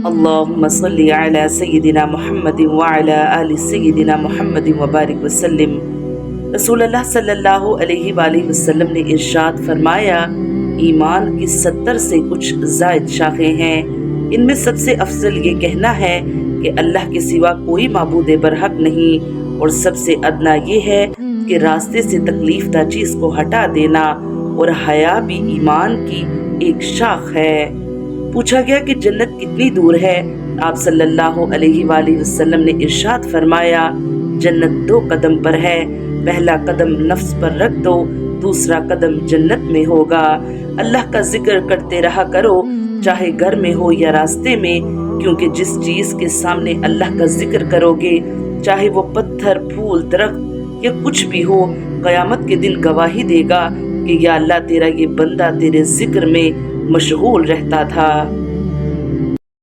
अल्लाहुम्मा सल्ली अला सय्यिदिना मुहम्मदिन व अला आलि सय्यिदिना मुहम्मदिन व बारिक वसल्लिम। रसूलुल्लाह सल्लल्लाहु अलैहि वसल्लम ने इरशाद फरमाया, ईमान की 70 से कुछ जायद शाखें हैं। इनमें सबसे अफजल ये कहना है कि अल्लाह के सिवा कोई माबूद बरहक नहीं, और सबसे अदना ये है कि रास्ते से तकलीफदा चीज को हटा देना, और हया भी ईमान की एक शाख है। पूछा गया कि जन्नत कितनी दूर है। आप सल्लल्लाहु अलैहि वसल्लम ने इरशाद फरमाया, जन्नत 2 कदम पर है। पहला कदम नफ्स पर रख दो, दूसरा कदम जन्नत में होगा। अल्लाह का जिक्र करते रहा करो, चाहे घर में हो या रास्ते में, क्योंकि जिस चीज के सामने अल्लाह का जिक्र करोगे, चाहे वो पत्थर, फूल, दरख्त या कुछ भी हो, कयामत के दिन गवाही देगा कि या अल्लाह तेरा ये बंदा तेरे जिक्र में मशगूल रहता था।